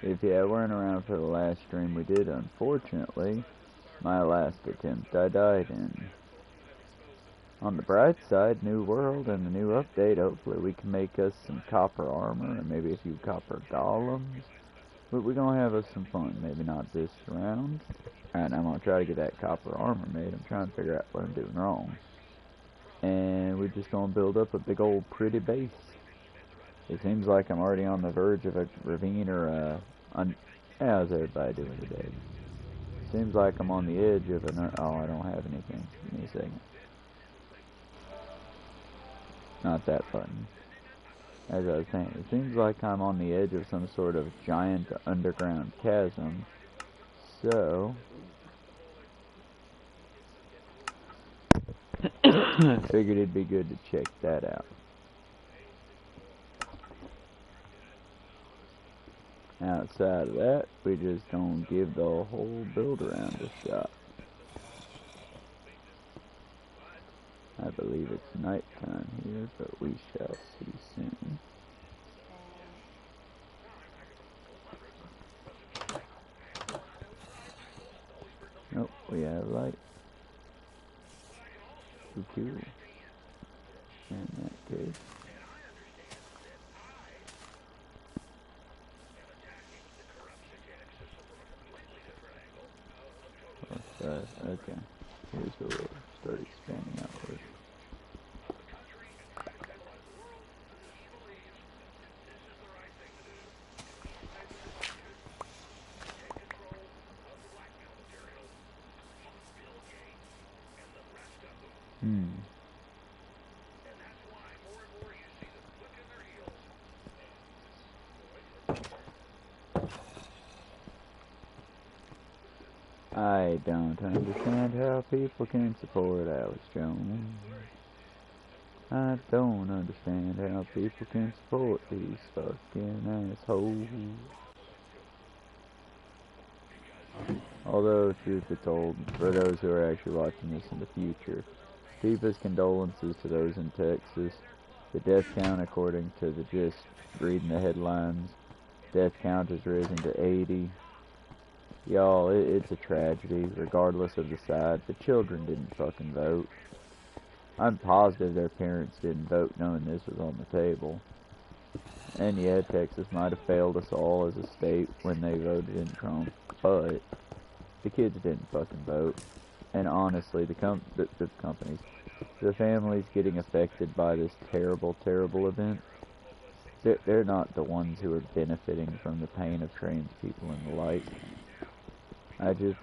If you weren't around for the last stream we did, unfortunately, my last attempt I died in. On the bright side, new world and the new update, hopefully we can make us some copper armor and maybe a few copper golems. But we're gonna have us some fun, maybe not this round. Alright, I'm gonna try to get that copper armor made. I'm trying to figure out what I'm doing wrong. And we're just gonna build up a big old pretty base. It seems like I'm already on the verge of a ravine or a... how's everybody doing today? Seems like I'm on the edge of an... oh, I don't have anything. Give me a second. Not that button. As I was saying, it seems like I'm on the edge of some sort of giant underground chasm. So... figured it'd be good to check that out. Outside of that, we just gonna give the whole build around a shot. I believe it's nighttime here, but we shall see soon. Nope, we have light. Too cool. In that case. Okay. Here's where we'll start expanding outward. I don't understand how people can support Alex Jones. I don't understand how people can support these fucking assholes. Although, truth be told, for those who are actually watching this in the future, deepest condolences to those in Texas. The death count, according to the just reading the headlines, death count has risen to 80. Y'all, it's a tragedy, regardless of the side. The children didn't fucking vote. I'm positive their parents didn't vote knowing this was on the table. And yeah, Texas might have failed us all as a state when they voted in Trump, but the kids didn't fucking vote. And honestly, the companies, the families getting affected by this terrible, terrible event, they're not the ones who are benefiting from the pain of trans people and the like.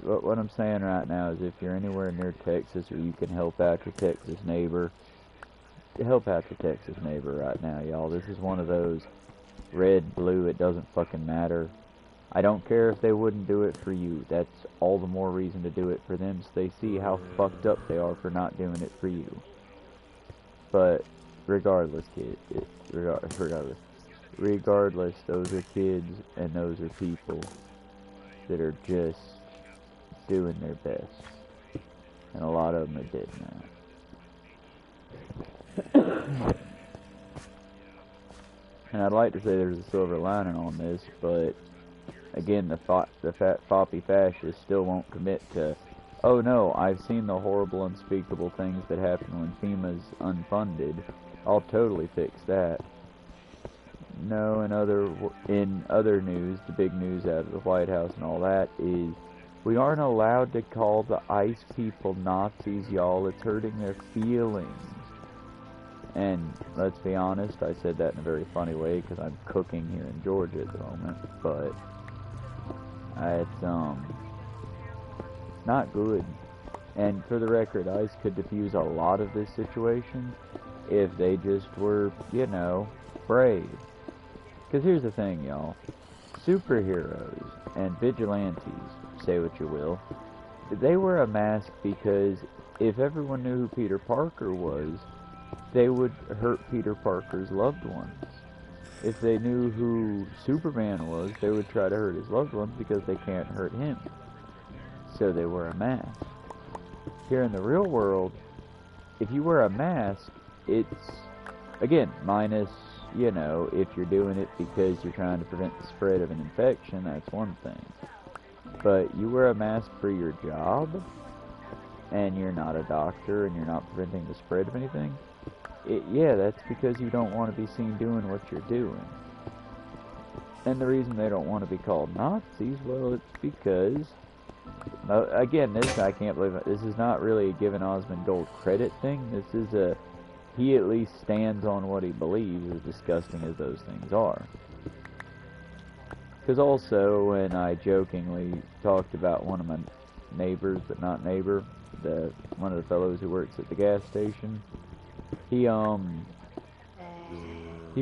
What I'm saying right now is if you're anywhere near Texas or you can help out your Texas neighbor, help out your Texas neighbor right now, y'all. This is one of those red, blue, it doesn't fucking matter. I don't care if they wouldn't do it for you. That's all the more reason to do it for them so they see how fucked up they are for not doing it for you. But regardless, kids, regardless, those are kids and those are people that are just doing their best, and a lot of them are dead now. And I'd like to say there's a silver lining on this, but again, the fat floppy fascists still won't commit to, oh no, I've seen the horrible, unspeakable things that happen when FEMA's unfunded. I'll totally fix that. No, in other news, the big news out of the White House and all that is we aren't allowed to call the ICE people Nazis, y'all. It's hurting their feelings. And let's be honest, I said that in a very funny way because I'm cooking here in Georgia at the moment, but it's not good. And for the record, ICE could defuse a lot of this situation if they just were, you know, brave. Because here's the thing, y'all. Superheroes and vigilantes, say what you will, they wear a mask because if everyone knew who Peter Parker was, they would hurt Peter Parker's loved ones. If they knew who Superman was, they would try to hurt his loved ones because they can't hurt him. So they wear a mask. Here in the real world, if you wear a mask, it's, again, minus you know, if you're doing it because you're trying to prevent the spread of an infection, that's one thing. But you wear a mask for your job, and you're not a doctor, and you're not preventing the spread of anything, yeah, that's because you don't want to be seen doing what you're doing. And the reason they don't want to be called Nazis, well, it's because, again, I can't believe it. This is not really a giving Osmond Gold credit thing. This is he at least stands on what he believes, as disgusting as those things are. Because also, when I jokingly talked about one of my neighbors, but not neighbor, one of the fellows who works at the gas station, he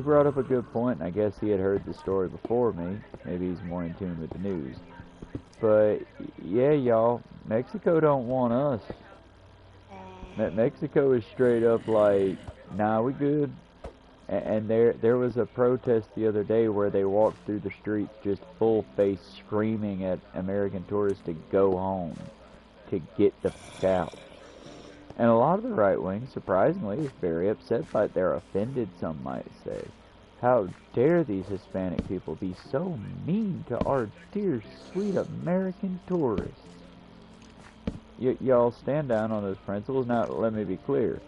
brought up a good point, and I guess he had heard the story before me. Maybe he's more in tune with the news. But, yeah, y'all, Mexico don't want us. Mexico is straight up like, nah, we good. And there was a protest the other day where they walked through the streets just full face screaming at American tourists to go home, to get the fuck out. And a lot of the right wing, surprisingly, is very upset by it. They're offended, some might say. How dare these Hispanic people be so mean to our dear, sweet American tourists? Y'all stand down on those principles. Now, let me be clear.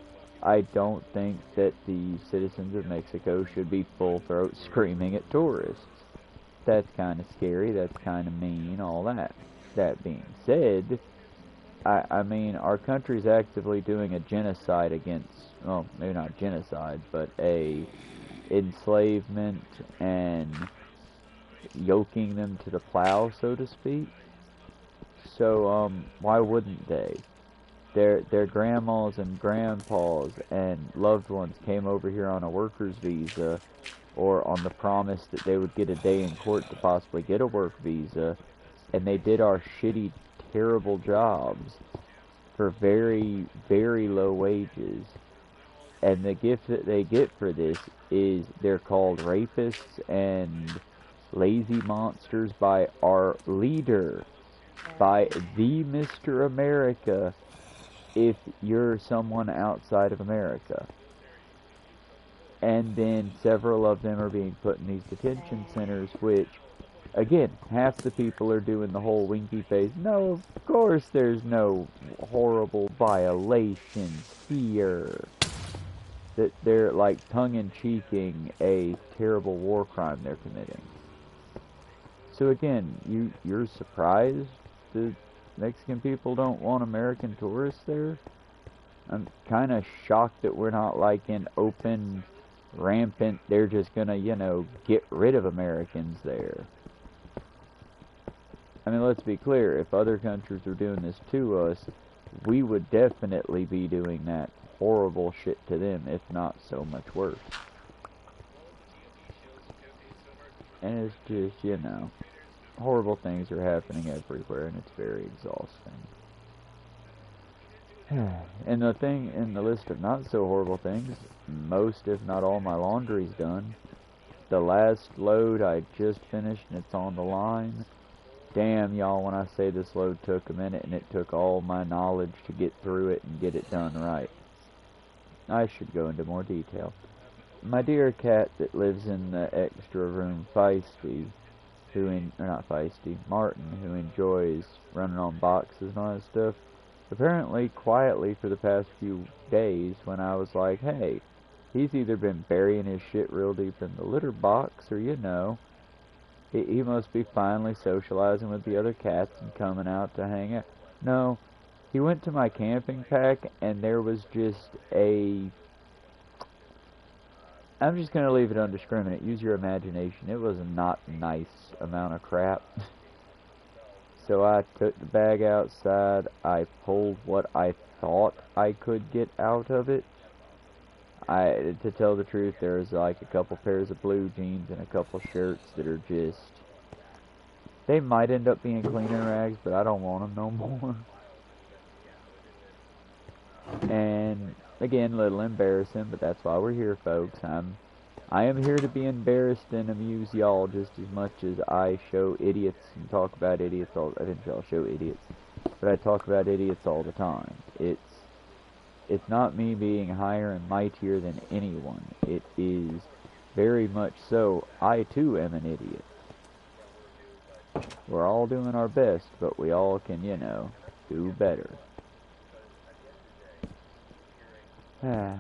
I don't think that the citizens of Mexico should be full throat screaming at tourists. That's kind of scary, that's kind of mean, all that. That being said, I mean, our country's actively doing a genocide against, well, maybe not genocide, but a enslavement and yoking them to the plow, so to speak. So, why wouldn't they? Their grandmas and grandpas and loved ones came over here on a worker's visa, or on the promise that they would get a day in court to possibly get a work visa, and they did our shitty, terrible jobs for very, very low wages. And the gift that they get for this is they're called rapists and lazy monsters by our leader, by the Mr. America, if you're someone outside of America. And then several of them are being put in these detention centers, which, again, half the people are doing the whole winky face. No, of course there's no horrible violations here. That they're like tongue-in-cheeking a terrible war crime they're committing. So again, you're surprised that Mexican people don't want American tourists there? I'm kind of shocked that we're not like in open, rampant, they're just gonna, you know, get rid of Americans there. I mean, let's be clear, if other countries were doing this to us, we would definitely be doing that horrible shit to them, if not so much worse. And it's just, you know, horrible things are happening everywhere, and it's very exhausting. And the thing in the list of not so horrible things, most if not all my laundry's done. The last load I just finished and it's on the line. Damn, y'all, when I say this load took a minute and it took all my knowledge to get through it and get it done right. I should go into more detail. My dear cat that lives in the extra room, Feisty, Martin, who enjoys running on boxes and all that stuff, apparently quietly for the past few days, when I was like, hey, he's either been burying his shit real deep in the litter box, or, you know, he must be finally socializing with the other cats and coming out to hang out. No, he went to my camping pack, and there was just I'm just going to leave it undiscriminate. Use your imagination. It was a not nice amount of crap. So I took the bag outside. I pulled what I thought I could get out of it. To tell the truth, there's like a couple pairs of blue jeans and a couple shirts that are just... They might end up being cleaning rags, but I don't want them no more. And again, a little embarrassing, but that's why we're here, folks. I am here to be embarrassed and amuse y'all just as much as I show idiots and talk about idiots all. Eventually I'll show idiots, but I talk about idiots all the time. It's not me being higher and mightier than anyone. It is Very much so. I too am an idiot. We're all doing our best, but we all can, you know, do better.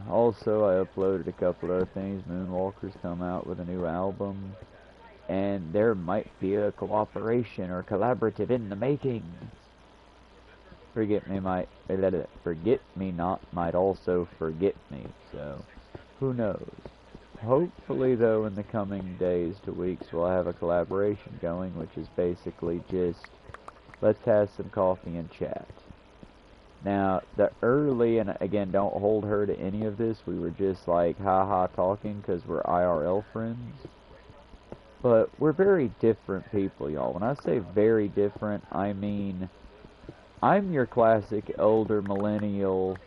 Also, I uploaded a couple other things. Moonwalker's come out with a new album, and there might be a cooperation or collaborative in the making. Forget Me Not might also forget me, so who knows. Hopefully, though, in the coming days to weeks, we'll have a collaboration going, which is basically just, let's have some coffee and chat. Now, the early, and again, don't hold her to any of this, we were just like, haha talking, because we're IRL friends. But we're very different people, y'all. When I say very different, I mean, I'm your classic elder millennial.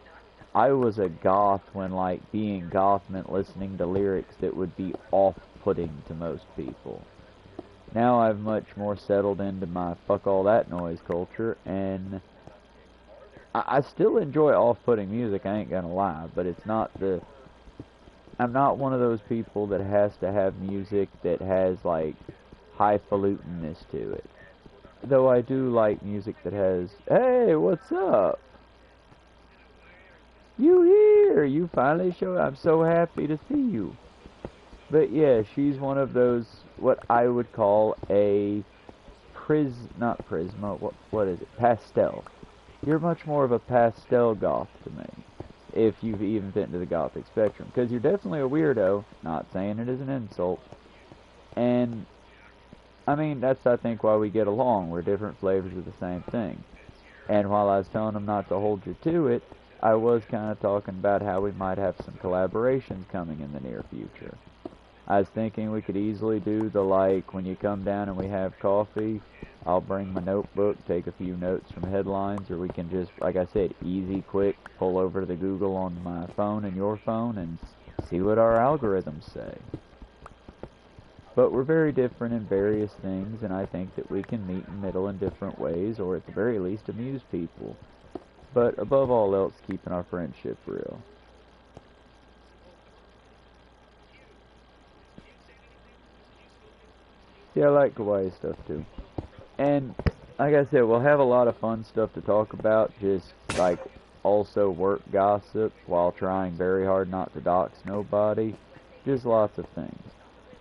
I was a goth when, like, being goth meant listening to lyrics that would be off-putting to most people. Now I've much more settled into my fuck all that noise culture, and I still enjoy off-putting music, I ain't gonna lie, but it's not I'm not one of those people that has to have music that has, like, highfalutenness to it. Though I do like music that has, hey, what's up? You here? You finally showed up. I'm so happy to see you. But yeah, she's one of those, what I would call a not prisma, what is it? Pastel. You're much more of a pastel goth to me, if you've even fit into the gothic spectrum. Because you're definitely a weirdo, not saying it is an insult. And, I mean, that's, I think, why we get along. We're different flavors of the same thing. And while I was telling them not to hold you to it, I was kind of talking about how we might have some collaborations coming in the near future. I was thinking we could easily do the, like, when you come down and we have coffee, I'll bring my notebook, take a few notes from headlines, or we can just, like I said, easy, quick, pull over to the Google on my phone and your phone and see what our algorithms say. But we're very different in various things, and I think that we can meet in the middle in different ways, or at the very least amuse people. But above all else, keeping our friendship real. Yeah, I like kawaii stuff too. And like I said, we'll have a lot of fun stuff to talk about, just like also work gossip while trying very hard not to dox nobody. Just lots of things.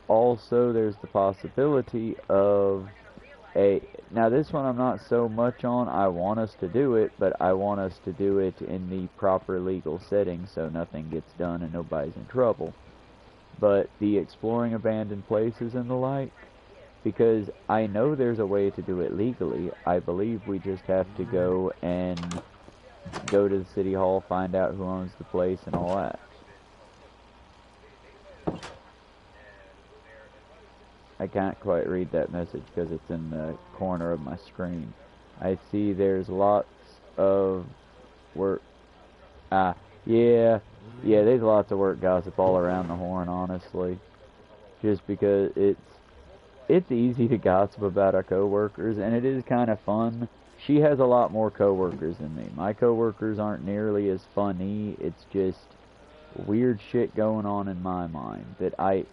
Also, there's the possibility of now this one I'm not so much on. I want us to do it, but I want us to do it in the proper legal setting so nothing gets done and nobody's in trouble. But the exploring abandoned places and the like, because I know there's a way to do it legally. I believe we just have to go to the city hall, find out who owns the place and all that. I can't quite read that message because it's in the corner of my screen. I see there's lots of work. Yeah, there's lots of work gossip all around the horn, honestly. Just because it's easy to gossip about our coworkers, and it is kind of fun. She has a lot more coworkers than me. My coworkers aren't nearly as funny. It's just weird shit going on in my mind that I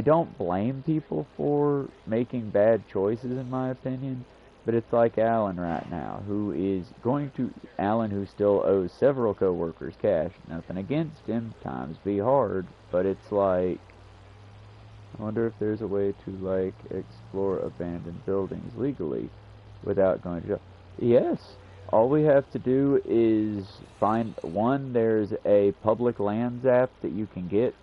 don't blame people for making bad choices, in my opinion, but it's like Alan right now, Alan who still owes several coworkers cash. Nothing against him, times be hard, but it's like, I wonder if there's a way to, like, explore abandoned buildings legally without going to jail. Yes, all we have to do is find, there's a public lands app that you can get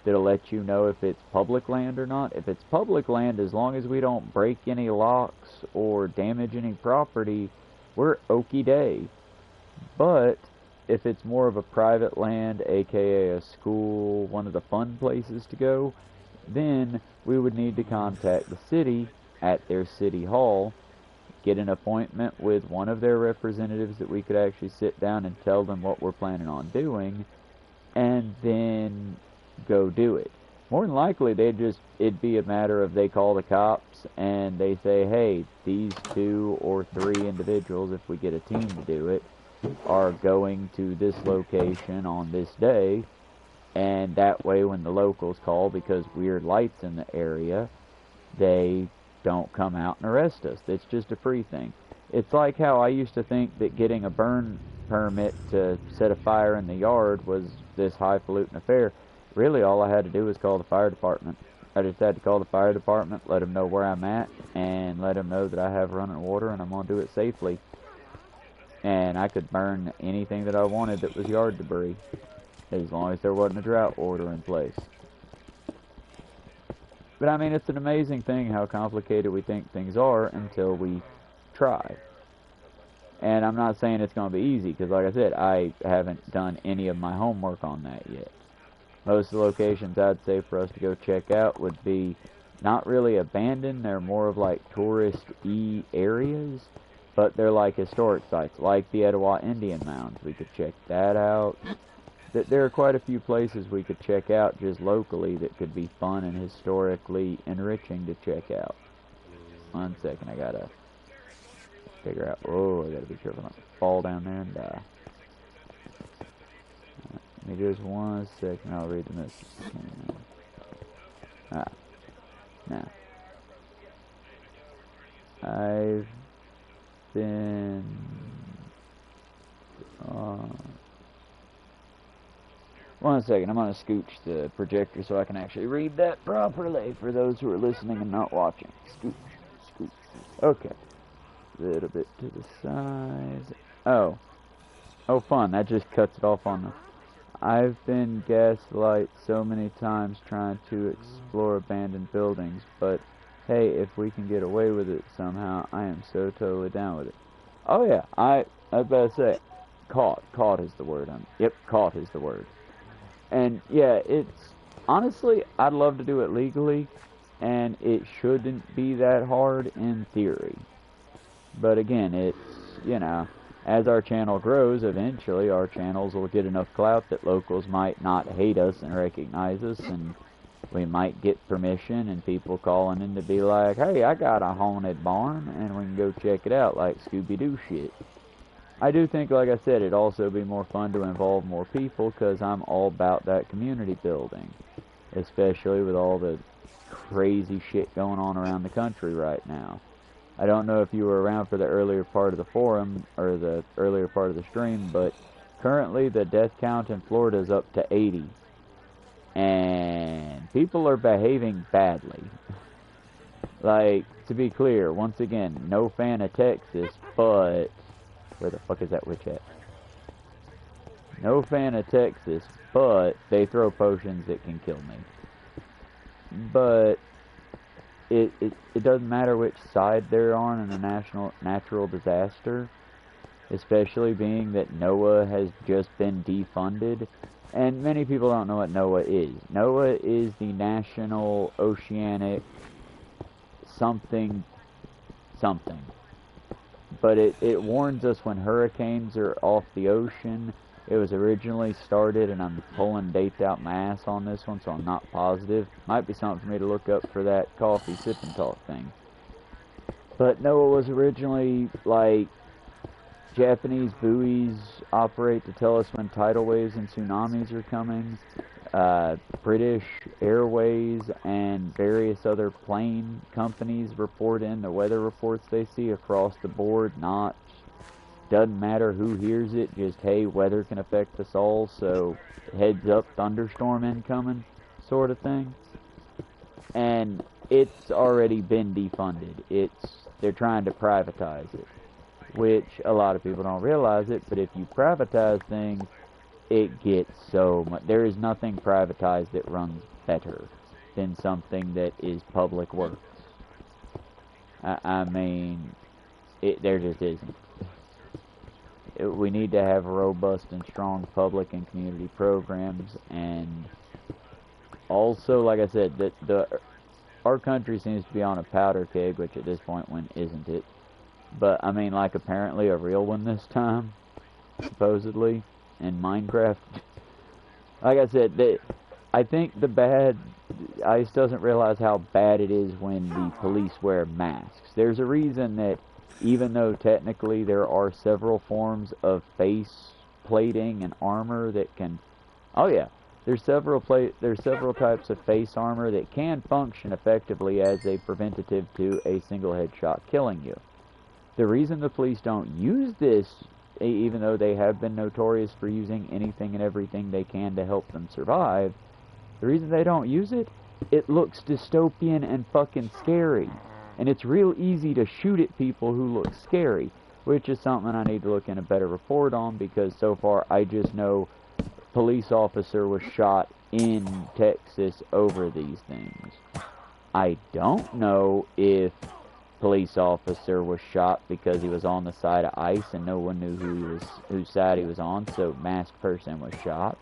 that'll let you know if it's public land or not. If it's public land, as long as we don't break any locks or damage any property, we're okie-day. But if it's more of a private land, aka a school, one of the fun places to go, then we would need to contact the city at their city hall, get an appointment with one of their representatives that we could actually sit down and tell them what we're planning on doing, and then go do it. More than likely, it'd be a matter of they call the cops and they say, hey, these 2 or 3 individuals, if we get a team to do it, are going to this location on this day, And that way when the locals call because weird lights in the area, they don't come out and arrest us. It's just a free thing. It's like how I used to think that getting a burn permit to set a fire in the yard was this highfalutin affair. Really, all I had to do was call the fire department. I just had to call the fire department, let them know where I'm at, and let them know that I have running water and I'm going to do it safely. And I could burn anything that I wanted that was yard debris, as long as there wasn't a drought order in place. But I mean, it's an amazing thing how complicated we think things are until we try. And I'm not saying it's going to be easy, because like I said, I haven't done any of my homework on that yet. Most of the locations I'd say for us to go check out would be not really abandoned, they're more of like tourist-y areas, but they're like historic sites, like the Etowah Indian Mounds. We could check that out. There are quite a few places we could check out just locally that could be fun and historically enriching to check out. 1 second, I gotta figure out. Oh, I gotta be careful not to fall down there and die. Give me just 1 second, I'll read the message. Now. I've been... 1 second, I'm going to scooch the projector so I can actually read that properly for those who are listening and not watching. Scooch. Okay. A little bit to the side. Oh, fun. That just cuts it off on the... I've been gaslight so many times trying to explore abandoned buildings, but hey, if we can get away with it somehow, I am so totally down with it. Oh yeah, I was about to say, caught is the word. Yep, caught is the word. And yeah, it's, honestly, I'd love to do it legally, and it shouldn't be that hard in theory. But again, it's, you know, as our channel grows, eventually our channels will get enough clout that locals might not hate us and recognize us, and we might get permission and people calling in to be like, hey, I got a haunted barn, and we can go check it out, like Scooby-Doo shit. I do think, like I said, it'd also be more fun to involve more people, because I'm all about that community building, especially with all the crazy shit going on around the country right now. I don't know if you were around for the earlier part of the forum, or the earlier part of the stream, but currently the death count in Florida is up to 80. And people are behaving badly. Like, to be clear, once again, no fan of Texas, but... Where the fuck is that witch at? No fan of Texas, but they throw potions that can kill me. But it doesn't matter which side they're on in a natural disaster, especially being that NOAA has just been defunded. And many people don't know what NOAA is. NOAA is the National Oceanic something. But it warns us when hurricanes are off the ocean. It was originally started, and I'm pulling dates out my ass on this one, so I'm not positive. Might be something for me to look up for that coffee sip and talk thing. But NOAA was originally, like, Japanese buoys operate to tell us when tidal waves and tsunamis are coming. British Airways and various other plane companies report in the weather reports they see across the board. Doesn't matter who hears it, just hey, weather can affect us all, so heads up, thunderstorm incoming, sort of thing. And it's already been defunded. They're trying to privatize it, which a lot of people don't realize it, but if you privatize things, it gets so much. There is nothing privatized that runs better than something that is public works. I mean, there just isn't. We need to have robust and strong public and community programs, and also, like I said, our country seems to be on a powder keg, which at this point, when isn't it? But I mean, like, apparently a real one this time, supposedly. In Minecraft. Like I said, I think ICE doesn't realize how bad it is when the police wear masks. There's a reason that even though technically there are several forms of face plating and armor that can... Oh yeah, there's several types of face armor that can function effectively as a preventative to a single headshot killing you. The reason the police don't use this, even though they have been notorious for using anything and everything they can to help them survive, the reason they don't use it, it looks dystopian and fucking scary. And it's real easy to shoot at people who look scary, which is something I need to look in a better report on, because so far I just know police officer was shot in Texas over these things. I don't know if police officer was shot because he was on the side of ICE and no one knew whose side he was on, so masked person was shot.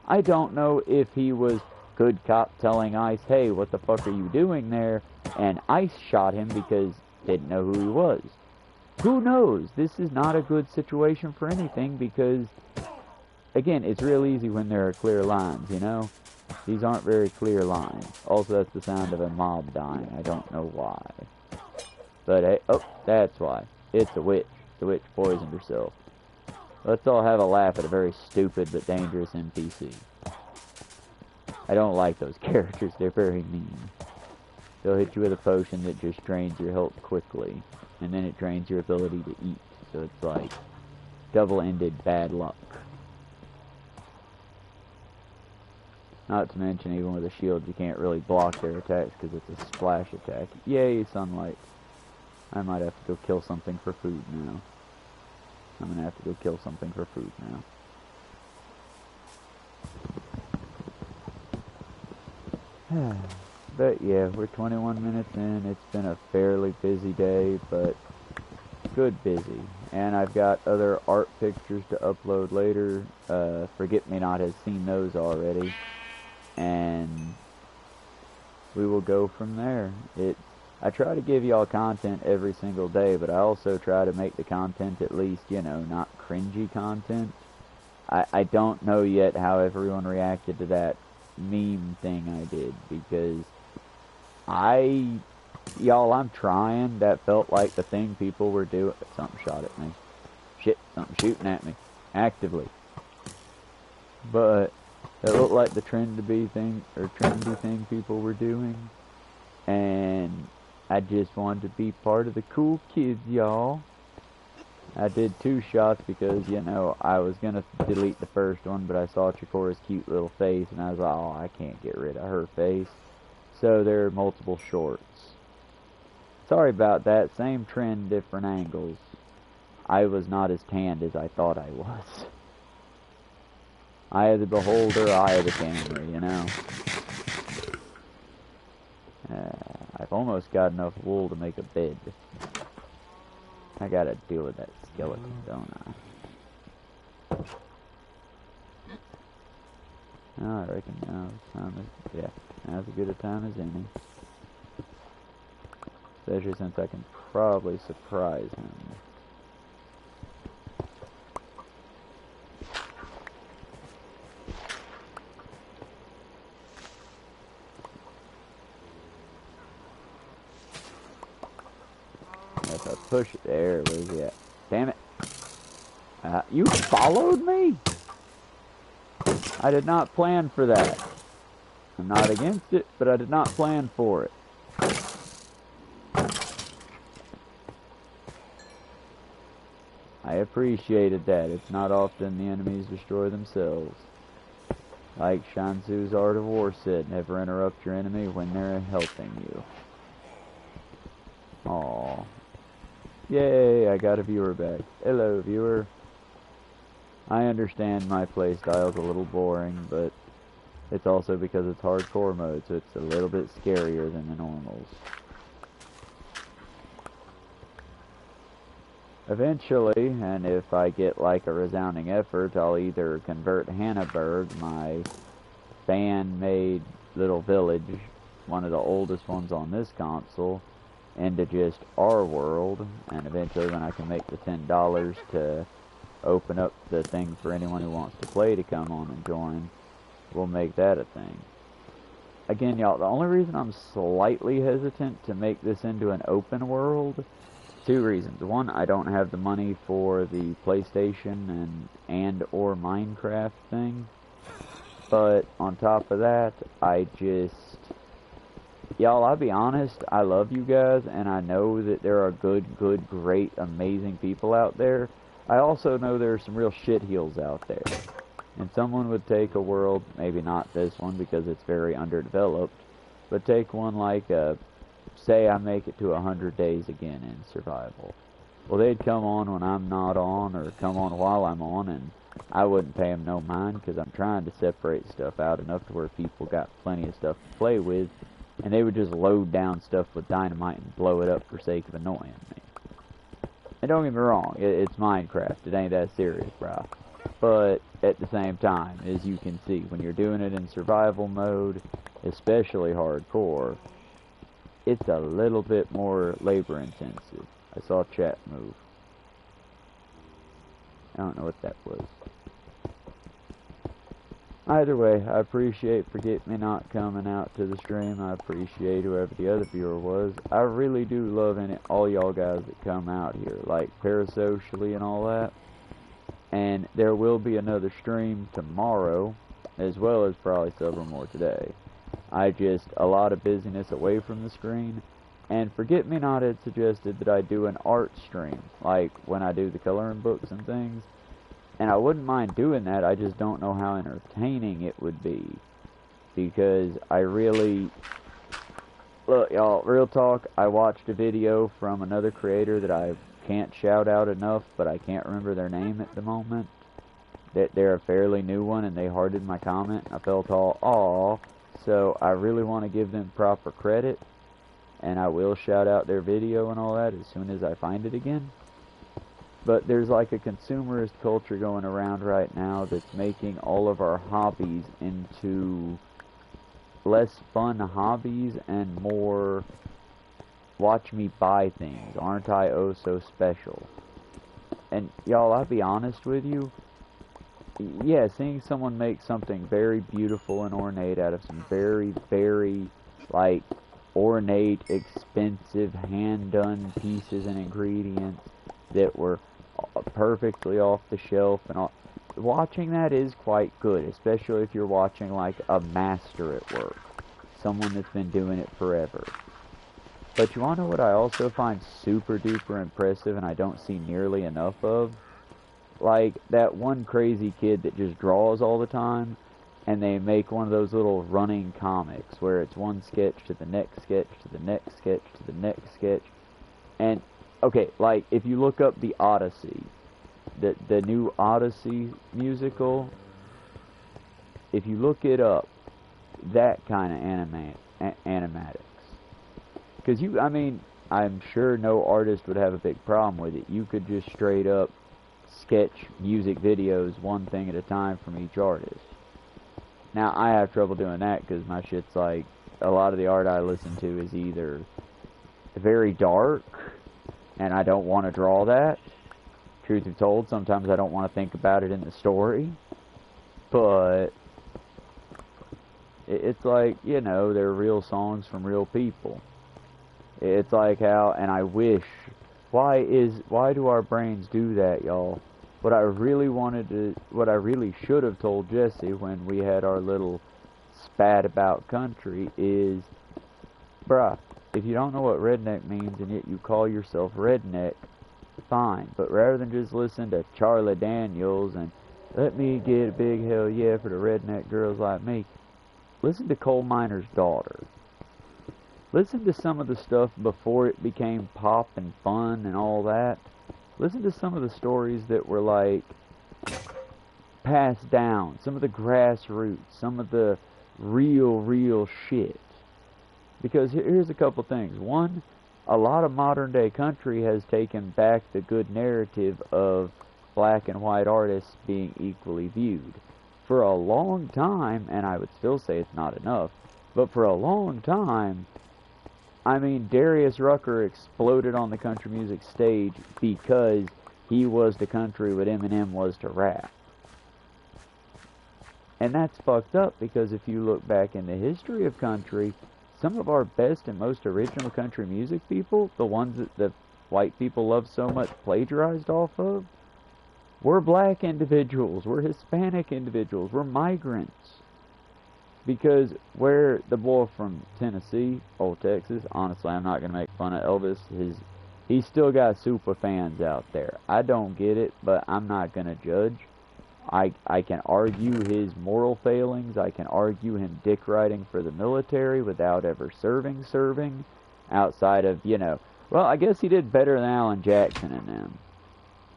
I don't know if he was good cop telling ICE, hey, what the fuck are you doing there? And ICE shot him because didn't know who he was. Who knows? This is not a good situation for anything because, again, it's real easy when there are clear lines, you know? These aren't very clear lines. Also, that's the sound of a mob dying. I don't know why. But, hey, oh, that's why. It's a witch. The witch poisoned herself. Let's all have a laugh at a very stupid but dangerous NPC. I don't like those characters. They're very mean. They'll hit you with a potion that just drains your health quickly. And then it drains your ability to eat. So it's like double-ended bad luck. Not to mention, even with a shield, you can't really block their attacks because it's a splash attack. Yay, sunlight. I might have to go kill something for food now. I'm gonna have to go kill something for food now. But yeah, we're 21 minutes in. It's been a fairly busy day, but good busy. And I've got other art pictures to upload later. Forget-Me-Not has seen those already. And we will go from there. I try to give y'all content every single day, but I also try to make the content at least, you know, not cringy content. I don't know yet how everyone reacted to that meme thing I did, because y'all, I'm trying. That felt like the thing people were doing. Something shot at me. Shit, something shooting at me. Actively. But it looked like the trendy thing people were doing. And I just wanted to be part of the cool kids, y'all. I did 2 shots because, you know, I was going to delete the first one, but I saw Chikora's cute little face, and I was like, oh, I can't get rid of her face. So there are multiple shorts. Sorry about that. Same trend, different angles. I was not as tanned as I thought I was. Eye of the beholder, eye of the camera, you know. I've almost got enough wool to make a bed. I gotta deal with that skeleton, don't I? Oh, I reckon now's as good a time as any. Especially since I can probably surprise him. If I push it there, where's he at? Damn it. You followed me? I did not plan for that. I'm not against it, but I did not plan for it. I appreciated that. It's not often the enemies destroy themselves. Like Shanzu's Art of War said, never interrupt your enemy when they're helping you. Aww. Yay, I got a viewer back. Hello, viewer. I understand my playstyle's a little boring, but it's also because it's hardcore mode, so it's a little bit scarier than the normals. Eventually, and if I get like a resounding effort, I'll either convert Hannaberg, my fan-made little village, one of the oldest ones on this console, into just our world, and eventually when I can make the $10 to open up the thing for anyone who wants to play to come on and join, we'll make that a thing. Again, y'all, the only reason I'm slightly hesitant to make this into an open world, 2 reasons. One, I don't have the money for the PlayStation and or Minecraft thing. But on top of that, y'all, I'll be honest, I love you guys, and I know that there are good, great, amazing people out there. I also know there are some real shitheels out there. And someone would take a world, maybe not this one because it's very underdeveloped, but take one like, say I make it to 100 days again in survival. Well, they'd come on when I'm not on, or come on while I'm on, and I wouldn't pay them no mind because I'm trying to separate stuff out enough to where people got plenty of stuff to play with, and they would just load down stuff with dynamite and blow it up for sake of annoying me. And don't get me wrong, it's Minecraft, it ain't that serious, bro. But at the same time, as you can see, when you're doing it in survival mode, especially hardcore, it's a little bit more labor intensive. I saw chat move. I don't know what that was. Either way, I appreciate Forget Me not coming out to the stream. I appreciate whoever the other viewer was. I really do love all y'all guys that come out here, like parasocially and all that. And there will be another stream tomorrow, as well as probably several more today. A lot of busyness away from the screen. And Forget Me Not had suggested that I do an art stream, like when I do the coloring books and things. And I wouldn't mind doing that, I just don't know how entertaining it would be. Because look y'all, real talk, I watched a video from another creator that I can't shout out enough, but I can't remember their name at the moment. They're a fairly new one, and they hearted my comment. I felt all aw, so I really want to give them proper credit, and I will shout out their video and all that as soon as I find it again. But there's like a consumerist culture going around right now that's making all of our hobbies into less fun hobbies and more watch me buy things. Aren't I oh so special? And y'all, I'll be honest with you. Yeah, seeing someone make something very beautiful and ornate out of some very, very, like, ornate, expensive, hand-done pieces and ingredients that were perfectly off the shelf and all. Watching that is quite good, especially if you're watching, like, a master at work. Someone that's been doing it forever. But you wanna know what I also find super duper impressive and I don't see nearly enough of? Like that one crazy kid that just draws all the time, and they make one of those little running comics where it's one sketch to the next sketch to the next sketch to the next sketch. And okay, like if you look up the Odyssey, the new Odyssey musical, if you look it up, that kind of animatics. Because I mean, I'm sure no artist would have a big problem with it. You could just straight up sketch music videos one thing at a time from each artist. Now, I have trouble doing that because my shit's like, a lot of the art I listen to is either very dark, and I don't want to draw that. Truth be told, sometimes I don't want to think about it in the story. But it's like, you know, they're real songs from real people. It's like how, and I wish, why do our brains do that, y'all? What I really should have told Jesse when we had our little spat about country is, bruh, if you don't know what redneck means and yet you call yourself redneck, fine. But rather than just listen to Charlie Daniels and let me get a big hell yeah for the redneck girls like me, listen to Coal Miner's Daughter. Listen to some of the stuff before it became pop and fun and all that. Listen to some of the stories that were like passed down, some of the grassroots, some of the real shit. Because here's a couple things. One, a lot of modern day country has taken back the good narrative of black and white artists being equally viewed. For a long time, and I would still say it's not enough, but for a long time, I mean, Darius Rucker exploded on the country music stage because he was to country what Eminem was to rap. And that's fucked up because if you look back in the history of country, some of our best and most original country music people, the ones that the white people love so much plagiarized off of, were black individuals, were Hispanic individuals, were migrants. Because where the boy from Tennessee, old Texas, honestly, I'm not going to make fun of Elvis. He's still got super fans out there. I don't get it, but I'm not going to judge. I can argue his moral failings. I can argue him dick riding for the military without ever serving, outside of, well, I guess he did better than Alan Jackson and them.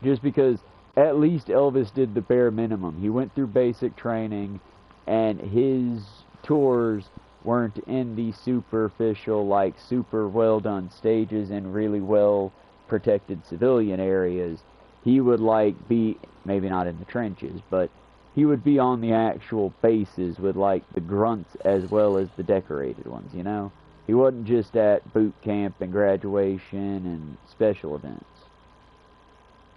Just because at least Elvis did the bare minimum. He went through basic training, and his tours weren't in the superficial, like, super well done stages in really well protected civilian areas. He would, like, be, maybe not in the trenches, but he would be on the actual bases with, like, the grunts as well as the decorated ones, He wasn't just at boot camp and graduation and special events.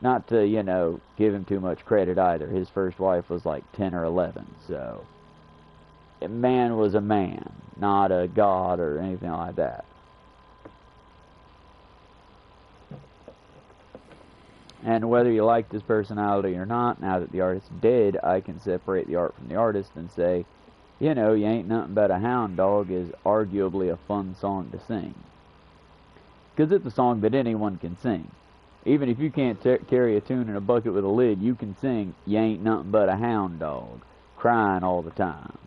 Not to, give him too much credit either. His first wife was like 10 or 11, so a man was a man, not a god or anything like that. And whether you like this personality or not, now that the artist's dead, I can separate the art from the artist and say, You Ain't Nothing But a Hound Dog is arguably a fun song to sing. Because it's a song that anyone can sing. Even if you can't carry a tune in a bucket with a lid, you can sing, You Ain't Nothing But a Hound Dog, crying all the time.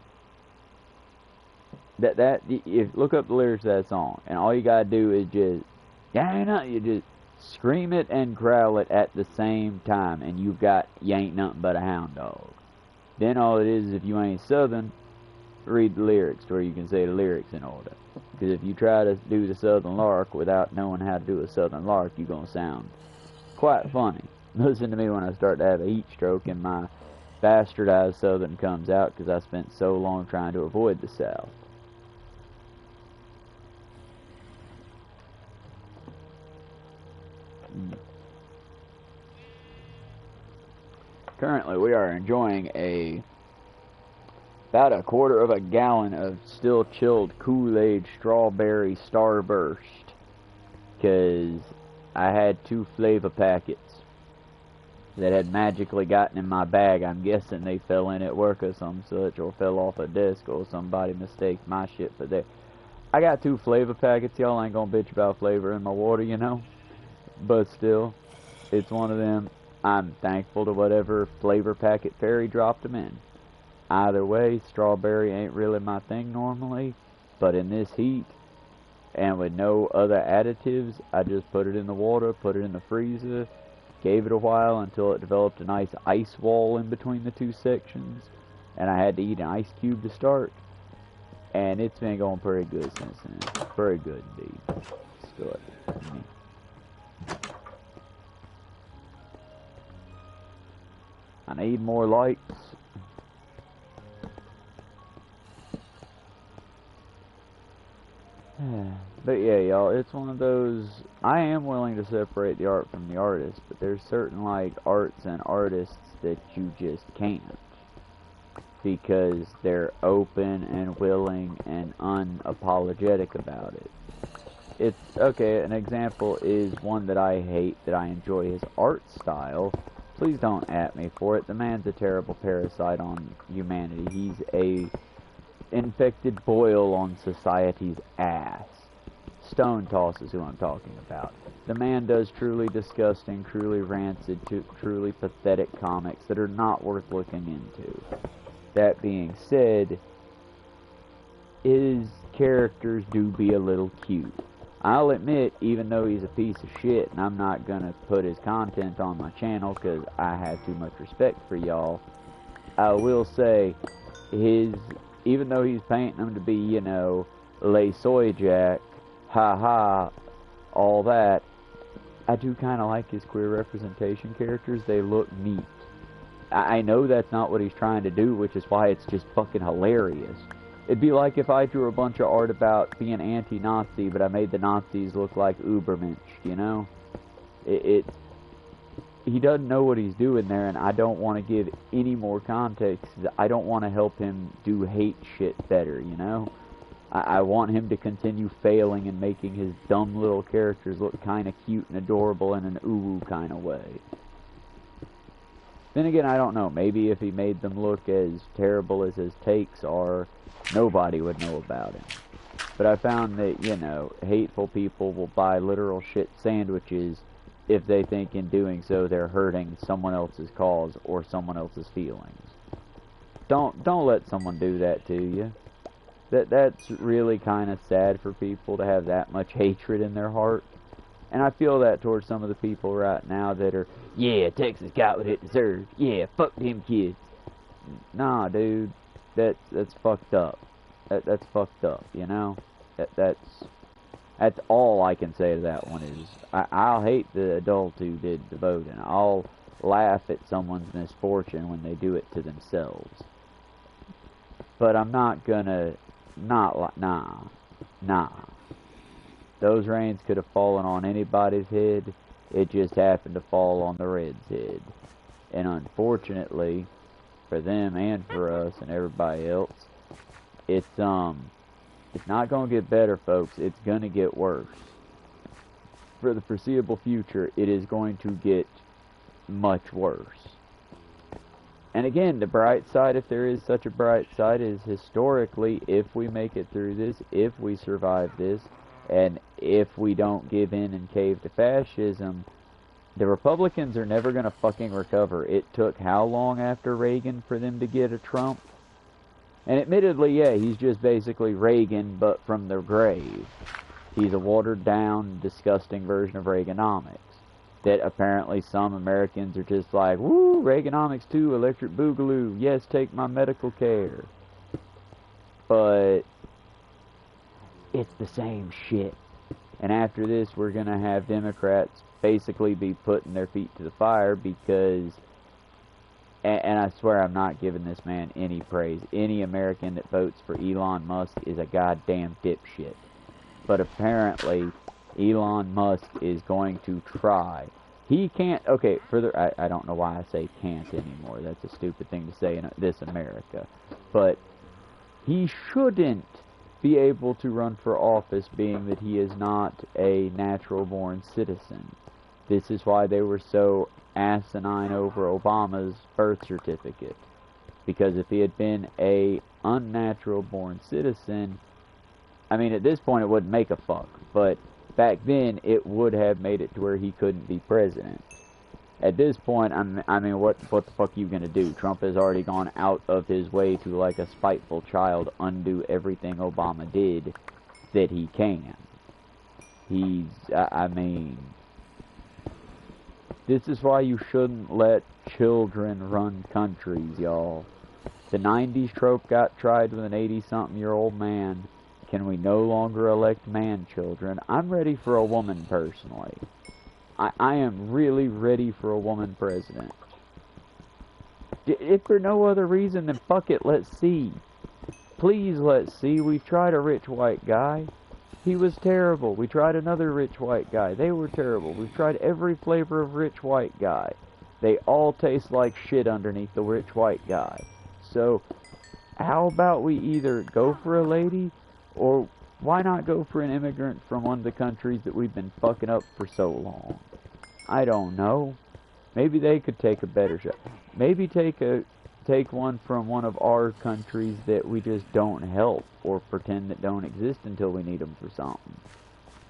If look up the lyrics of that song, and all you gotta do is just, you just scream it and growl it at the same time, and you've got You Ain't Nothing But a Hound Dog. Then all it is, if you ain't Southern, read the lyrics, to where you can say the lyrics in order. Because if you try to do the Southern lark without knowing how to do a Southern lark, you're gonna sound quite funny. Listen to me when I start to have a heat stroke and my bastardized Southern comes out, because I spent so long trying to avoid the South. Currently, we are enjoying about a quarter of a gallon of still chilled Kool-Aid strawberry Starburst, because I had 2 flavor packets that had magically gotten in my bag. I'm guessing they fell in at work or some such, or fell off a desk, or somebody mistaked my shit for theirs. I got 2 flavor packets. Y'all ain't gonna bitch about flavor in my water, but still, it's one of them. I'm thankful to whatever flavor packet fairy dropped them in. Either way, strawberry ain't really my thing normally, but in this heat, and with no other additives, I just put it in the water, put it in the freezer, gave it a while until it developed a nice ice wall in between the 2 sections, and I had to eat an ice cube to start, and it's been going pretty good since then. Very good indeed. It's good. I need more lights. But yeah, y'all, it's one of those, I am willing to separate the art from the artist, but there's certain, like, arts and artists that you just can't. Because they're open and willing and unapologetic about it. It's, okay, an example is one that I hate, that I enjoy his art style. Please don't at me for it. The man's a terrible parasite on humanity. He's a infected boil on society's ass. Stone Toss is who I'm talking about. The man does truly disgusting, truly rancid, truly pathetic comics that are not worth looking into. That being said, his characters do be a little cute. I'll admit, even though he's a piece of shit, and I'm not gonna put his content on my channel because I have too much respect for y'all, I will say, even though he's painting them to be, Lay Soy Jack, ha, all that, I do kind of like his queer representation characters. They look neat. I know that's not what he's trying to do, which is why it's just fucking hilarious. It'd be like if I drew a bunch of art about being anti-Nazi, but I made the Nazis look like Ubermensch, He doesn't know what he's doing there, and I don't want to give any more context. I don't want to help him do hate shit better, I want him to continue failing and making his dumb little characters look kind of cute and adorable in an ooh kind of way. Then again, I don't know. Maybe if he made them look as terrible as his takes are, nobody would know about him. But I found that, you know, hateful people will buy literal shit sandwiches if they think in doing so they're hurting someone else's cause or someone else's feelings. Don't let someone do that to you. That's really kind of sad for people to have that much hatred in their heart. And I feel that towards some of the people right now that are, yeah, Texas got what it deserved. Yeah, fuck them kids. Nah, dude, that's fucked up. That's fucked up, you know? That's all I can say to that one is, I'll hate the adult who did the voting. I'll laugh at someone's misfortune when they do it to themselves. But I'm not gonna, nah. Those rains could have fallen on anybody's head. It just happened to fall on the Reds' head. And unfortunately, for them and for us and everybody else, it's not gonna get better, folks. It's gonna get worse. For the foreseeable future, it is going to get much worse. And again, the bright side, if there is such a bright side, is historically, if we make it through this, if we survive this, and if we don't give in and cave to fascism, the Republicans are never going to fucking recover. It took how long after Reagan for them to get a Trump? And admittedly, yeah, he's just basically Reagan, but from the grave. He's a watered-down, disgusting version of Reaganomics that apparently some Americans are just like, woo, Reaganomics 2, electric boogaloo, yes, take my medical care. But it's the same shit. And after this, we're going to have Democrats basically be putting their feet to the fire because, and I swear I'm not giving this man any praise, any American that votes for Elon Musk is a goddamn dipshit. But apparently, Elon Musk is going to try. He can't, okay, further, I don't know why I say can't anymore. That's a stupid thing to say in this America. But he shouldn't be able to run for office, being that he is not a natural-born citizen. This is why they were so asinine over Obama's birth certificate. Because if he had been a unnatural-born citizen, I mean, at this point it wouldn't make a fuck, but back then it would have made it to where he couldn't be president. At this point, I mean, what the fuck are you gonna do? Trump has already gone out of his way to, like a spiteful child, undo everything Obama did that he can. I mean, this is why you shouldn't let children run countries, y'all. The 90s trope got tried with an 80-something-year-old man. Can we no longer elect man-children? I'm ready for a woman, personally. I am really ready for a woman president. If for no other reason, then fuck it, let's see. Please, let's see. We've tried a rich white guy. He was terrible. We tried another rich white guy. They were terrible. We've tried every flavor of rich white guy. They all taste like shit underneath the rich white guy. So, how about we either go for a lady, or why not go for an immigrant from one of the countries that we've been fucking up for so long? I don't know. Maybe they could take a better shot. Maybe take one from one of our countries that we just don't help or pretend that don't exist until we need them for something.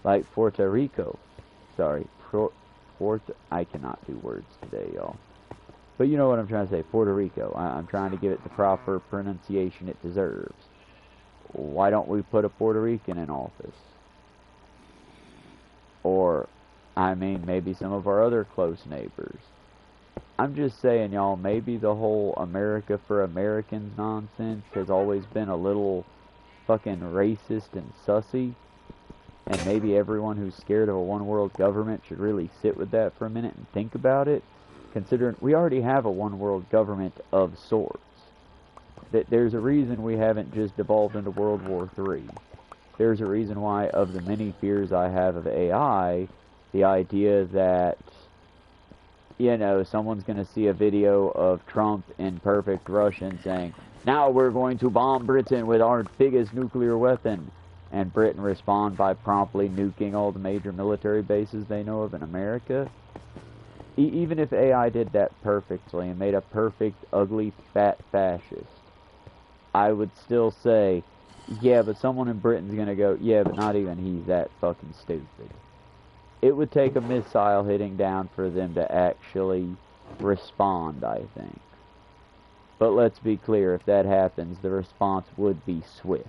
Like Puerto Rico. Sorry, I cannot do words today, y'all. But you know what I'm trying to say. Puerto Rico. I'm trying to give it the proper pronunciation it deserves. Why don't we put a Puerto Rican in office? Or, I mean, maybe some of our other close neighbors. I'm just saying, y'all, maybe the whole America for Americans nonsense has always been a little fucking racist and sussy. And maybe everyone who's scared of a one-world government should really sit with that for a minute and think about it. Considering we already have a one-world government of sorts. That there's a reason we haven't just devolved into World War III. There's a reason why, of the many fears I have of AI, the idea that, you know, someone's going to see a video of Trump in perfect Russian saying, now we're going to bomb Britain with our biggest nuclear weapon, and Britain respond by promptly nuking all the major military bases they know of in America. even if AI did that perfectly and made a perfect, ugly, fat fascist, I would still say, yeah, but someone in Britain's gonna go, yeah, but not even he's that fucking stupid. It would take a missile hitting down for them to actually respond, I think. But let's be clear, if that happens, the response would be swift.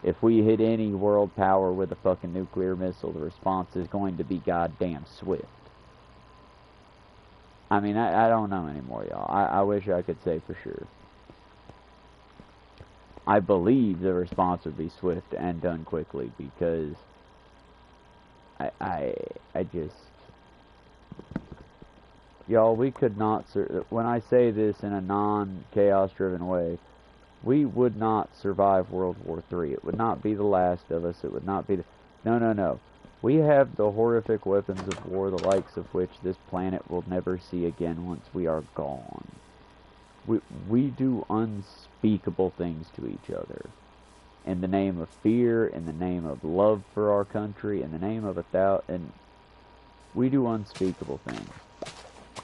If we hit any world power with a fucking nuclear missile, the response is going to be goddamn swift. I mean, I don't know anymore, y'all. I wish I could say for sure. I believe the response would be swift and done quickly because I just... Y'all, we could not... When I say this in a non-chaos-driven way, we would not survive World War III. It would not be the last of us. It would not be the... No, no, no. We have the horrific weapons of war, the likes of which this planet will never see again once we are gone. We do unspeakable things to each other. In the name of fear, in the name of love for our country, in the name of and we do unspeakable things.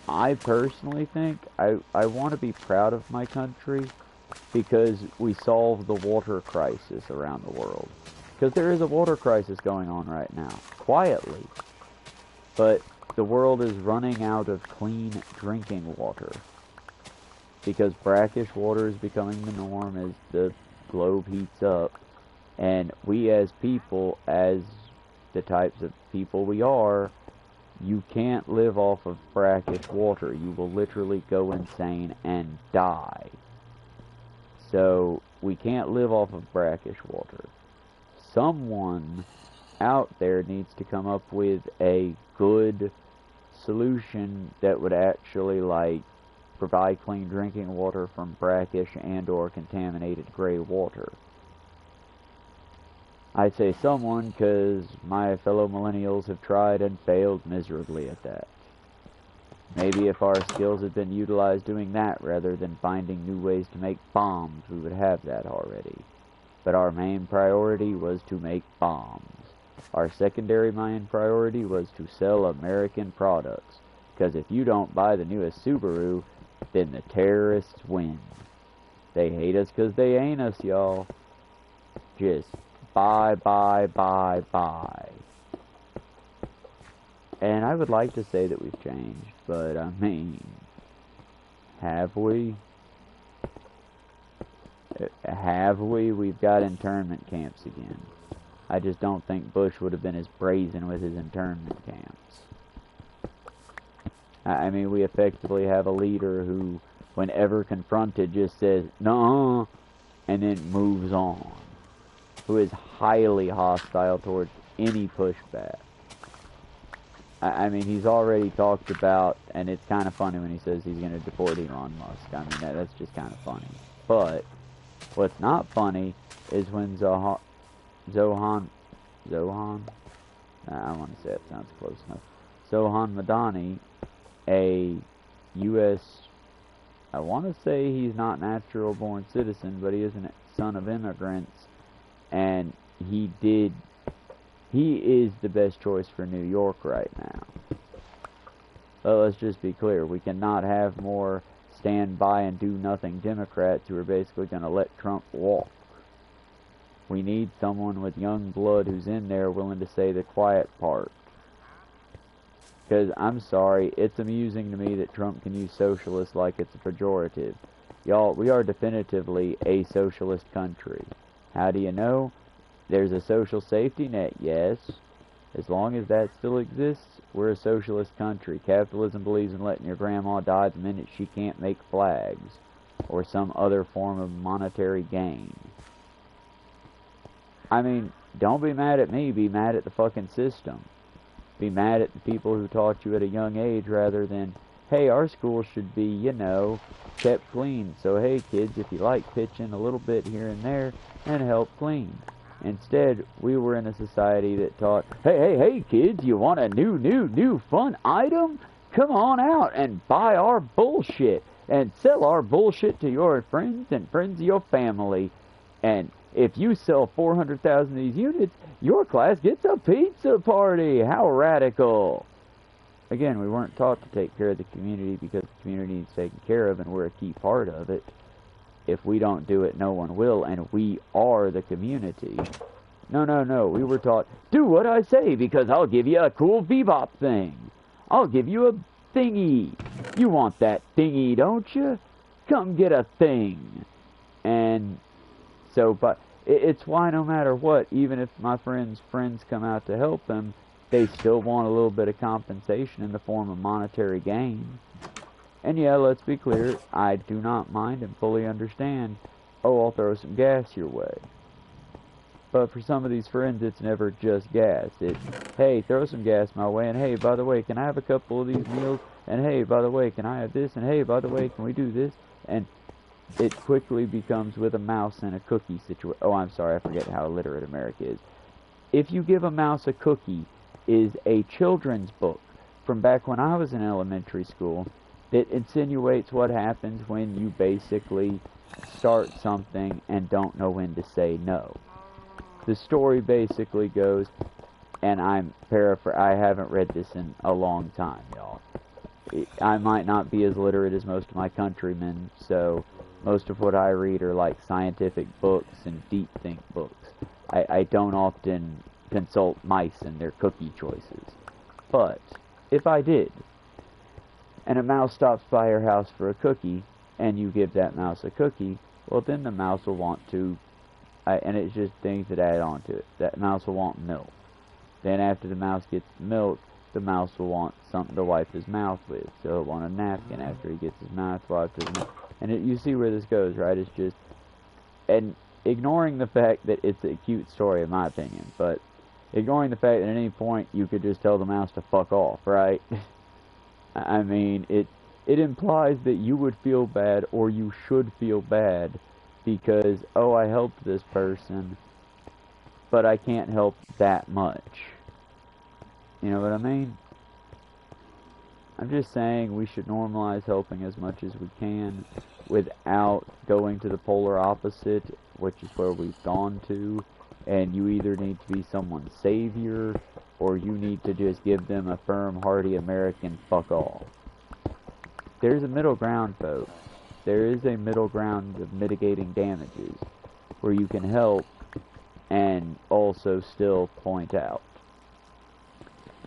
I personally think I want to be proud of my country because we solved the water crisis around the world. Because there is a water crisis going on right now, quietly. But the world is running out of clean drinking water. Because brackish water is becoming the norm as the globe heats up. And we as people, as the types of people we are, you can't live off of brackish water. You will literally go insane and die. So, we can't live off of brackish water. Someone out there needs to come up with a good solution that would actually, like, provide clean drinking water from brackish and or contaminated gray water. I say someone because my fellow millennials have tried and failed miserably at that. Maybe if our skills had been utilized doing that rather than finding new ways to make bombs, we would have that already. But our main priority was to make bombs. Our secondary main priority was to sell American products. Because if you don't buy the newest Subaru, then the terrorists win. They hate us because they ain't us, y'all. Just buy, buy, buy, buy. And I would like to say that we've changed, but I mean, have we? Have we? We've got internment camps again. I just don't think Bush would have been as brazen with his internment camps. I mean, we effectively have a leader who, whenever confronted, just says, "Nuh-uh," and then moves on. Who is highly hostile towards any pushback. I mean, he's already talked about, and it's kind of funny when he says he's going to deport Elon Musk. I mean, that's just kind of funny. But what's not funny is when Zohan, I want to say it sounds close enough. Zohan Madani, a U.S., I want to say he's not natural born citizen, but he is a son of immigrants, and he is the best choice for New York right now. But let's just be clear, we cannot have more stand by and do nothing Democrats who are basically going to let Trump walk. We need someone with young blood who's in there willing to say the quiet part. Because, I'm sorry, it's amusing to me that Trump can use socialist like it's a pejorative. Y'all, we are definitively a socialist country. How do you know? There's a social safety net, yes. As long as that still exists, we're a socialist country. Capitalism believes in letting your grandma die the minute she can't make flags, or some other form of monetary gain. I mean, don't be mad at me, be mad at the fucking system. Be mad at the people who taught you at a young age rather than, hey, our school should be, you know, kept clean. So, hey, kids, if you like pitching a little bit here and there, and help clean. Instead, we were in a society that taught, hey, kids, you want a new fun item? Come on out and buy our bullshit and sell our bullshit to your friends and friends of your family. And if you sell 400,000 of these units, your class gets a pizza party. How radical. again, we weren't taught to take care of the community because the community needs taken care of and we're a key part of it. If we don't do it, no one will, and we are the community. No, no, no. We were taught, do what I say because I'll give you a cool bebop thing. I'll give you a thingy. You want that thingy, don't you? Come get a thing. And so, but it's why no matter what, even if my friends' friends come out to help them, they still want a little bit of compensation in the form of monetary gain. And yeah, let's be clear, I do not mind and fully understand, oh, I'll throw some gas your way. But for some of these friends, it's never just gas. It's, hey, throw some gas my way, and hey, by the way, can I have a couple of these meals? And hey, by the way, can I have this? And hey, by the way, can we do this? And it quickly becomes with a mouse and a cookie situation. Oh, I'm sorry, I forget how illiterate America is. If You Give a Mouse a Cookie is a children's book from back when I was in elementary school that insinuates what happens when you basically start something and don't know when to say no. The story basically goes, and I haven't read this in a long time, y'all. I might not be as literate as most of my countrymen, so most of what I read are like scientific books and deep think books. I don't often consult mice and their cookie choices. But if I did, and a mouse stops by your house for a cookie, and you give that mouse a cookie, well then the mouse will want to, and it's just things that add on to it. That mouse will want milk. Then after the mouse gets milk, the mouse will want something to wipe his mouth with. So he'll want a napkin after he gets his mouth wiped with milk. And you see where this goes, right? It's just, and ignoring the fact that it's a cute story in my opinion, but ignoring the fact that at any point you could just tell the mouse to fuck off, right? I mean, it implies that you would feel bad, or you should feel bad, because, oh, I helped this person, but I can't help that much. You know what I mean? I'm just saying we should normalize helping as much as we can without going to the polar opposite, which is where we've gone to, and you either need to be someone's savior, or you need to just give them a firm, hearty American fuck off. There's a middle ground, folks. There is a middle ground of mitigating damages, where you can help and also still point out.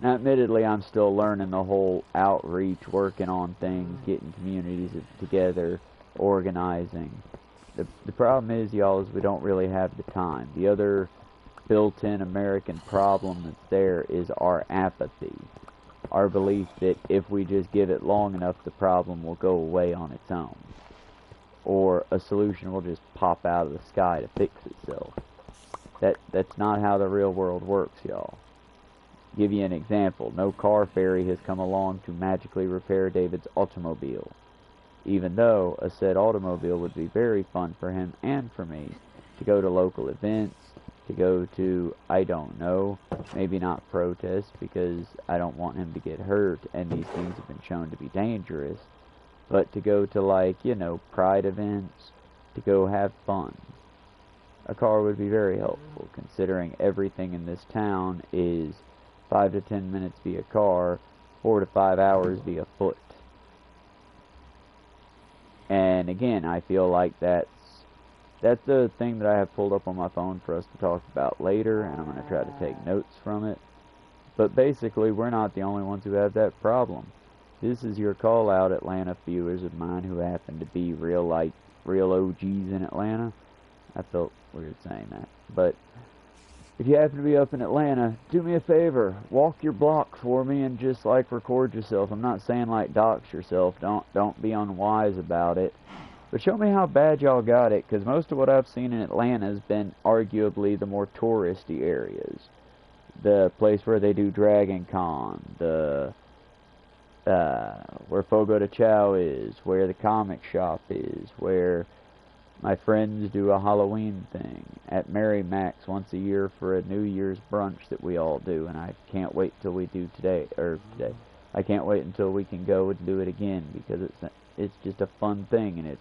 Now, admittedly, I'm still learning the whole outreach, working on things, getting communities together, organizing. The problem is, y'all, is we don't really have the time. The other built-in American problem that's there is our apathy. Our belief that if we just give it long enough, the problem will go away on its own. Or a solution will just pop out of the sky to fix itself. That's not how the real world works, y'all. Give you an example. No car fairy has come along to magically repair David's automobile, even though a said automobile would be very fun for him and for me to go to local events, to go to, I don't know, maybe not protest because I don't want him to get hurt and these things have been shown to be dangerous, but to go to, like, you know, pride events, to go have fun. A car would be very helpful, considering everything in this town is 5 to 10 minutes via car, 4 to 5 hours via foot. And again, I feel like that's the thing that I have pulled up on my phone for us to talk about later, and I'm going to try to take notes from it. But basically, we're not the only ones who have that problem. This is your call out, Atlanta viewers of mine who happen to be real OGs in Atlanta. I felt weird saying that, but if you happen to be up in Atlanta, do me a favor, walk your block for me and just, like, record yourself. I'm not saying, like, dox yourself. Don't be unwise about it. But show me how bad y'all got it, because most of what I've seen in Atlanta has been arguably the more touristy areas. The place where they do Dragon Con, where Fogo de Chao is, where the comic shop is, where my friends do a Halloween thing at Mary Mac's once a year for a New Year's brunch that we all do, and I can't wait till we do today. I can't wait until we can go and do it again, because it's just a fun thing, and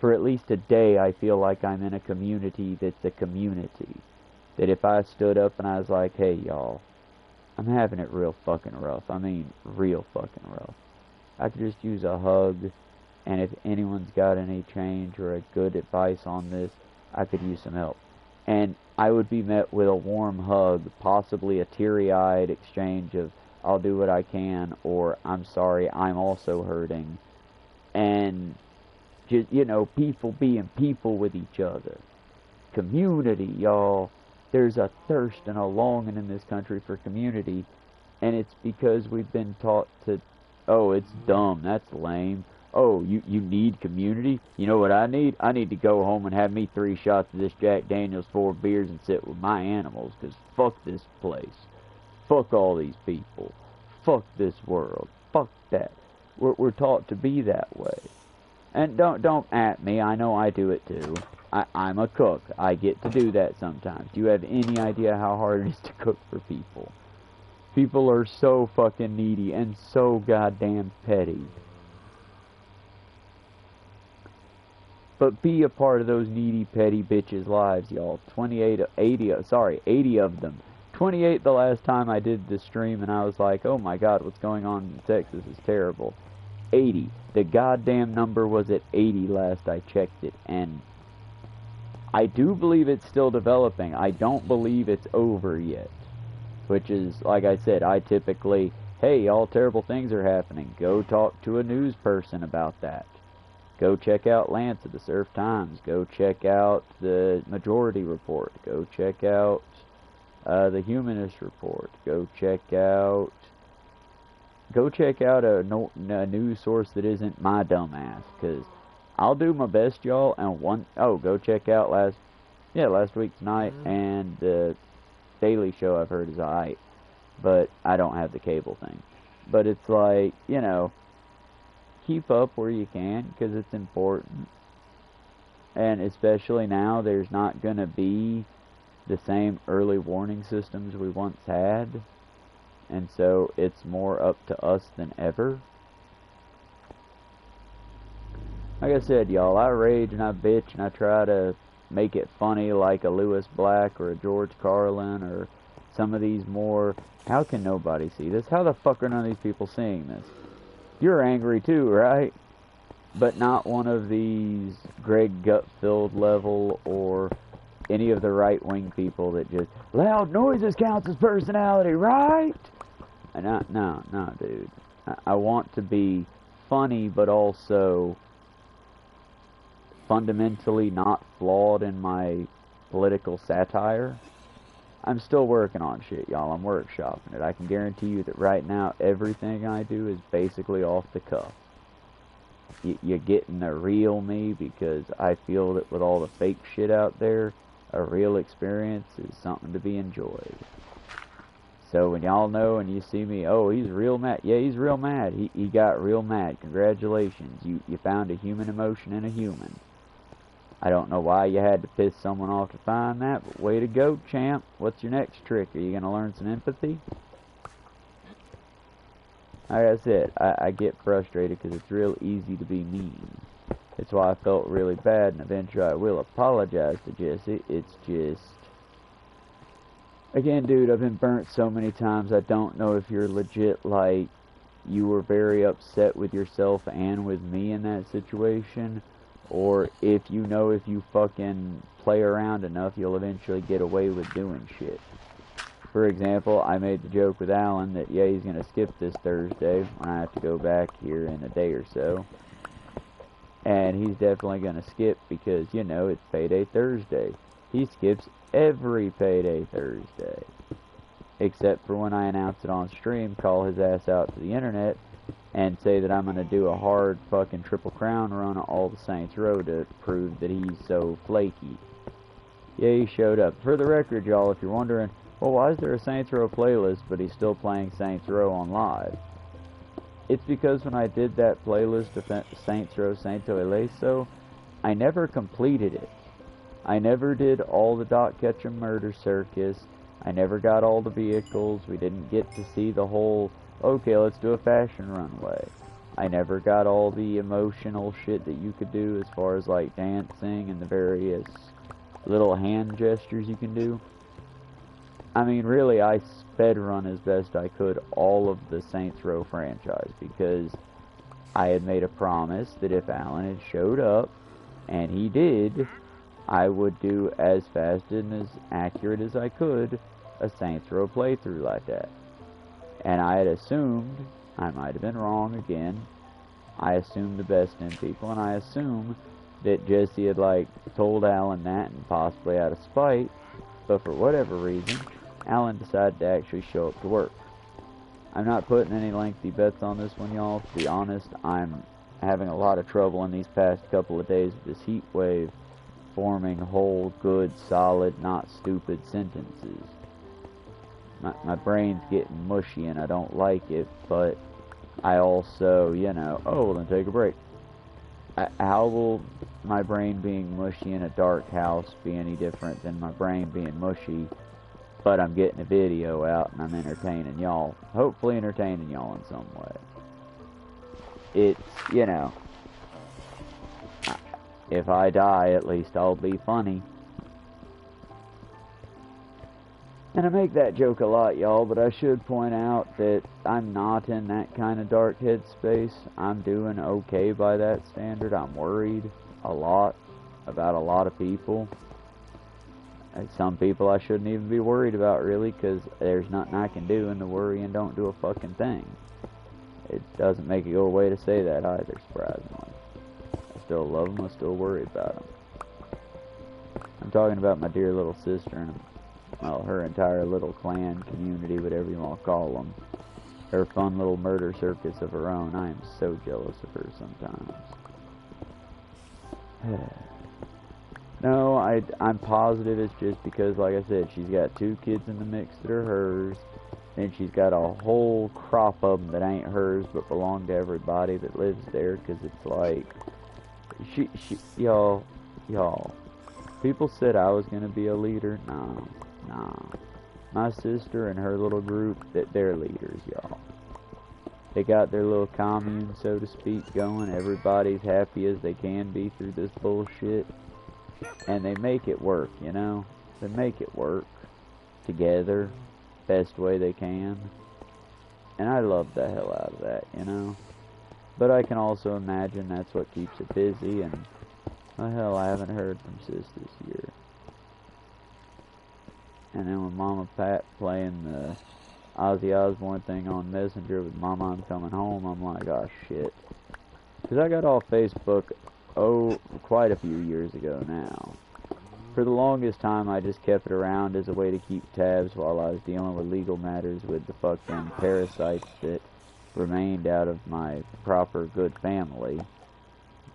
for at least a day I feel like I'm in a community that's a community. That if I stood up and I was like, hey y'all, I'm having it real fucking rough. I mean, real fucking rough. I could just use a hug, and if anyone's got any change or a good advice on this, I could use some help. And I would be met with a warm hug, possibly a teary-eyed exchange of, I'll do what I can, or I'm sorry, I'm also hurting. And just, you know, people being people with each other. Community, y'all. There's a thirst and a longing in this country for community, and it's because we've been taught to, oh, it's dumb, that's lame. Oh, you need community? You know what I need? I need to go home and have me 3 shots of this Jack Daniels, 4 beers, and sit with my animals, because fuck this place. Fuck all these people. Fuck this world. Fuck that. We're taught to be that way. And don't at me, I know I do it too. I'm a cook. I get to do that sometimes. Do you have any idea how hard it is to cook for people? People are so fucking needy and so goddamn petty. But be a part of those needy, petty bitches' lives, y'all. 80 of them. 28 the last time I did this stream, and I was like, oh my god, what's going on in Texas is terrible. 80. The goddamn number was at 80 last I checked it, and I do believe it's still developing. I don't believe it's over yet. Which is, like I said, I typically, hey, all terrible things are happening. Go talk to a news person about that. Go check out Lance of the Surf Times. Go check out the Majority Report. Go check out the Humanist Report. Go check out a news source that isn't my dumbass, because I'll do my best, y'all. And go check out last week's night, and the Daily Show I've heard is alright, but I don't have the cable thing. But it's like, you know, keep up where you can, because it's important. And especially now, there's not gonna be the same early warning systems we once had, and so it's more up to us than ever. Like I said, y'all, I rage and I bitch and I try to make it funny like a Lewis Black or a George Carlin or some of these more, how can nobody see this? How the fuck are none of these people seeing this? You're angry too, right? But not one of these Greg Gutfeld level or any of the right-wing people that just, loud noises counts as personality, right? And no, dude. I want to be funny, but also fundamentally not flawed in my political satire. I'm still working on shit, y'all. I'm workshopping it. I can guarantee you that right now, everything I do is basically off the cuff. You're getting the real me, because I feel that with all the fake shit out there, a real experience is something to be enjoyed. So when y'all know and you see me, oh, he's real mad. Yeah, he's real mad. He got real mad. Congratulations. You found a human emotion in a human. I don't know why you had to piss someone off to find that, but way to go, champ. What's your next trick? Are you going to learn some empathy? Like I said, I get frustrated because it's real easy to be mean. It's why I felt really bad, and eventually I will apologize to Jesse. It's just, again, dude, I've been burnt so many times. I don't know if you're legit, like, you were very upset with yourself and with me in that situation, or if you know if you fucking play around enough, you'll eventually get away with doing shit. For example, I made the joke with Alan that, yeah, he's going to skip this Thursday when I have to go back here in a day or so. And he's definitely going to skip because, you know, it's Payday Thursday. He skips every Payday Thursday. Except for when I announce it on stream, call his ass out to the internet, and say that I'm going to do a hard fucking Triple Crown run on all the Saints Row to prove that he's so flaky. Yeah, he showed up. For the record, y'all, if you're wondering, well, why is there a Saints Row playlist, but he's still playing Saints Row on live? It's because when I did that playlist of Saints Row Santo Eleso, I never completed it. I never did all the Doc Ketchum murder circus. I never got all the vehicles. We didn't get to see the whole, okay, let's do a fashion runway. I never got all the emotional shit that you could do as far as like dancing and the various little hand gestures you can do. I mean, really, I sped run as best I could all of the Saints Row franchise because I had made a promise that if Alan had showed up, and he did, I would do as fast and as accurate as I could a Saints Row playthrough like that. And I had assumed, I might have been wrong again, I assumed the best in people, and I assumed that Jesse had, like, told Alan that, and possibly out of spite, but for whatever reason, Alan decided to actually show up to work. I'm not putting any lengthy bets on this one, y'all. To be honest, I'm having a lot of trouble in these past couple of days with this heat wave forming whole, good, solid, not stupid sentences. My brain's getting mushy and I don't like it, but I also, you know, oh, then take a break. How will my brain being mushy in a dark house be any different than my brain being mushy, but I'm getting a video out and I'm entertaining y'all, hopefully entertaining y'all in some way. It's, you know, if I die, at least I'll be funny. And I make that joke a lot, y'all, but I should point out that I'm not in that kind of dark headspace. I'm doing okay by that standard. I'm worried a lot about a lot of people. And some people I shouldn't even be worried about, really, because there's nothing I can do, and to worry and don't do a fucking thing. It doesn't make it go away to say that either, surprisingly. I still love them, I still worry about them. I'm talking about my dear little sister and, well, her entire little clan, community, whatever you want to call them. Her fun little murder circuits of her own. I am so jealous of her sometimes. No, I'm positive it's just because, like I said, she's got 2 kids in the mix that are hers. Then she's got a whole crop of them that ain't hers but belong to everybody that lives there. Because it's like, y'all, people said I was going to be a leader. Nah. My sister and her little group, they're leaders, y'all. They got their little commune, so to speak, going. Everybody's happy as they can be through this bullshit. And they make it work, you know? They make it work together, best way they can. And I love the hell out of that, you know? But I can also imagine that's what keeps it busy, and, oh hell, I haven't heard from Sis this year. And then with Mama Pat playing the Ozzy Osbourne thing on Messenger with Mama I'm Coming Home, I'm like, oh shit. Because I got off Facebook, quite a few years ago now. For the longest time, I just kept it around as a way to keep tabs while I was dealing with legal matters with the fucking parasites that remained out of my proper good family.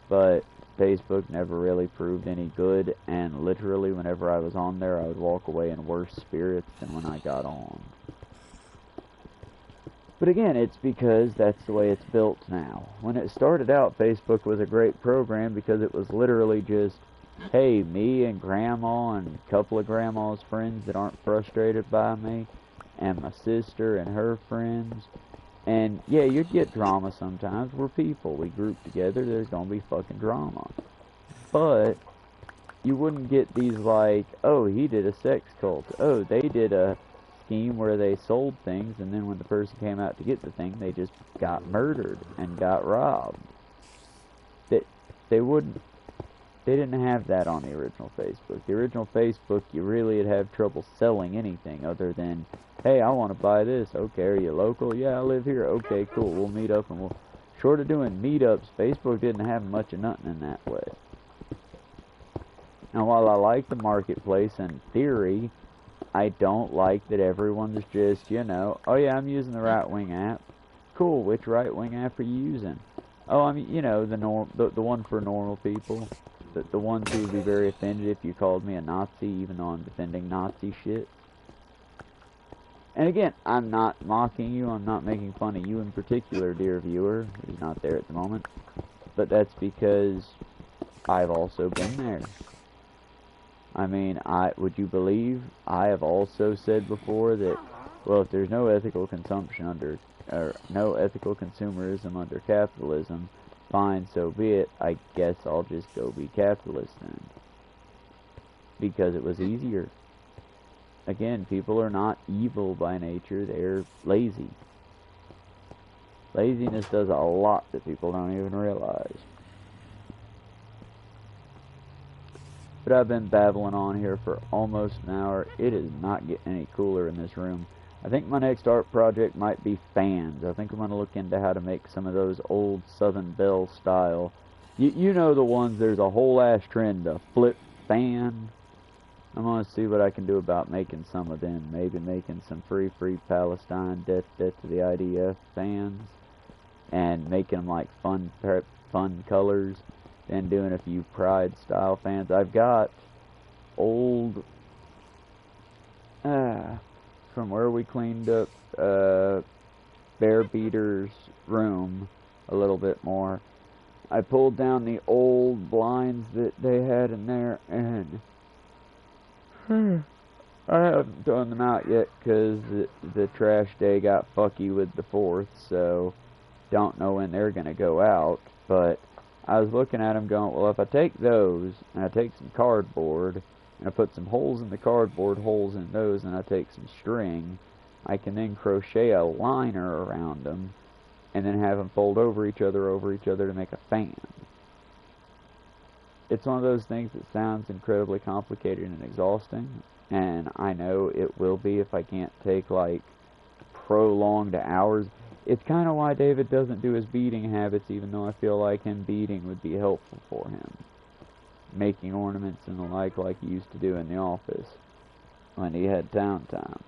But Facebook never really proved any good, and literally whenever I was on there, I would walk away in worse spirits than when I got on. But again, it's because that's the way it's built now. When it started out, Facebook was a great program because it was literally just, hey, me and Grandma and a couple of Grandma's friends that aren't frustrated by me, and my sister and her friends. And yeah, you'd get drama sometimes. We're people. We group together. There's gonna be fucking drama. But you wouldn't get these like, oh, he did a sex cult. Oh, they did a scheme where they sold things, and then when the person came out to get the thing, they just got murdered and got robbed. They didn't have that on the original Facebook. The original Facebook, you really would have trouble selling anything other than, hey, I want to buy this. Okay, are you local? Yeah, I live here. Okay, cool. We'll meet up, and we'll... Short of doing meetups, Facebook didn't have much of nothing in that way. Now, while I like the marketplace in theory, I don't like that everyone's just, you know, oh yeah, I'm using the right-wing app. Cool, which right-wing app are you using? Oh, I mean, you know, the one for normal people. The ones who would be very offended if you called me a Nazi, even though I'm defending Nazi shit. And again, I'm not mocking you, I'm not making fun of you in particular, dear viewer, who's not there at the moment. But that's because I've also been there. I mean, would you believe I have also said before that, well, if there's no ethical consumption or no ethical consumerism under capitalism, fine, so be it. I guess I'll just go be capitalist then. Because it was easier. again, people are not evil by nature, they're lazy. Laziness does a lot that people don't even realize. But I've been babbling on here for almost an hour. It is not getting any cooler in this room. I think my next art project might be fans. I think I'm going to look into how to make some of those old Southern Belle style. You know the ones, there's a whole ass trend, a flip fan. I'm going to see what I can do about making some of them. Maybe making some free Palestine, death to the IDF fans. And making them like fun colors. Then doing a few Pride style fans. I've got old... from where we cleaned up Bear Beater's room a little bit more. I pulled down the old blinds that they had in there, and I haven't thrown them out yet because the trash day got fucky with the 4th, so don't know when they're going to go out. But I was looking at them going, well, if I take those and I take some cardboard and I put some holes in the cardboard, holes in those, and I take some string, I can then crochet a liner around them and then have them fold over each other to make a fan. It's one of those things that sounds incredibly complicated and exhausting, and I know it will be if I can't take like prolonged hours. It's kind of why David doesn't do his beading habits, even though I feel like him beading would be helpful for him. Making ornaments and the like he used to do in the office when he had downtime.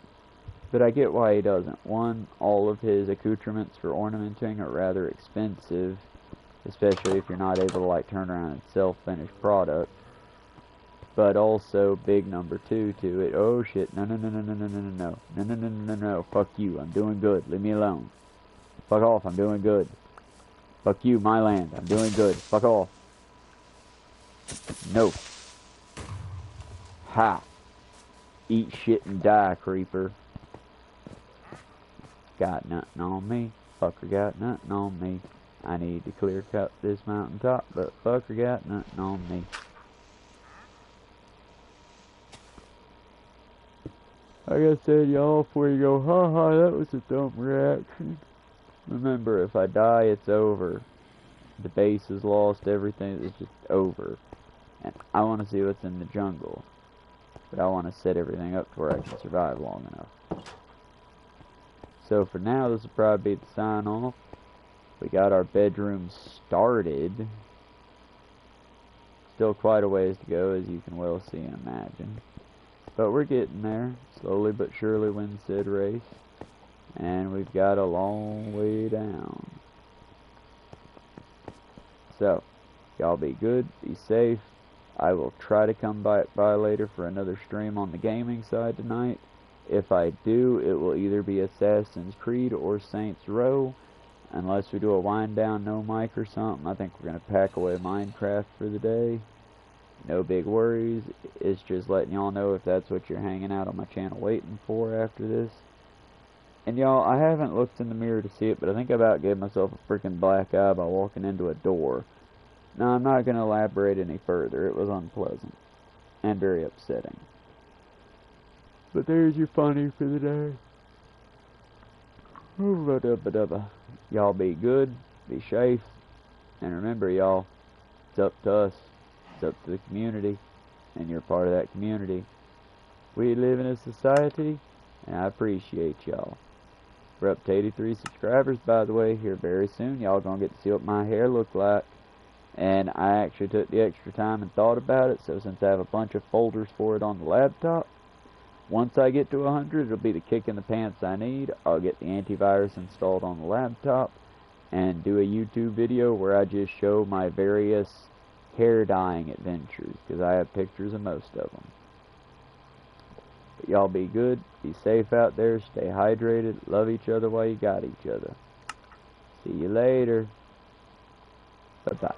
But I get why he doesn't. One, all of his accoutrements for ornamenting are rather expensive, especially if you're not able to like turn around and sell finished product. But also, big number 2 to it. Oh shit, no, fuck you, I'm doing good, leave me alone. Fuck off, I'm doing good. Fuck you, my land, I'm doing good, fuck off. No. Ha. Eat shit and die, creeper. Got nothing on me. Fucker got nothing on me. I need to clear cut this mountaintop, but fucker got nothing on me. Like I said, y'all, before you go, haha, that was a dumb reaction. Remember, if I die, it's over. The base is lost, everything is just over. And I want to see what's in the jungle. But I want to set everything up to where I can survive long enough. So for now, this will probably be the sign off. We got our bedroom started. Still quite a ways to go, as you can well see and imagine. But we're getting there. Slowly but surely win said race. And we've got a long way down. So, y'all be good, be safe. I will try to come by later for another stream on the gaming side tonight. If I do, it will either be Assassin's Creed or Saints Row. Unless we do a wind down, no mic or something, I think we're going to pack away Minecraft for the day. No big worries. It's just letting y'all know if that's what you're hanging out on my channel waiting for after this. And y'all, I haven't looked in the mirror to see it, but I think I about gave myself a freaking black eye by walking into a door. Now, I'm not going to elaborate any further. It was unpleasant. And very upsetting. But there's your funny for the day. Y'all be good, be safe, and remember, y'all, it's up to us. It's up to the community, and you're part of that community. We live in a society, and I appreciate y'all. We're up to 83 subscribers, by the way, here very soon. Y'all gonna get to see what my hair looked like. And I actually took the extra time and thought about it, so since I have a bunch of folders for it on the laptop, once I get to 100, it'll be the kick in the pants I need. I'll get the antivirus installed on the laptop and do a YouTube video where I just show my various hair dyeing adventures, because I have pictures of most of them. But y'all be good, be safe out there, stay hydrated, love each other while you got each other. See you later. Bye-bye.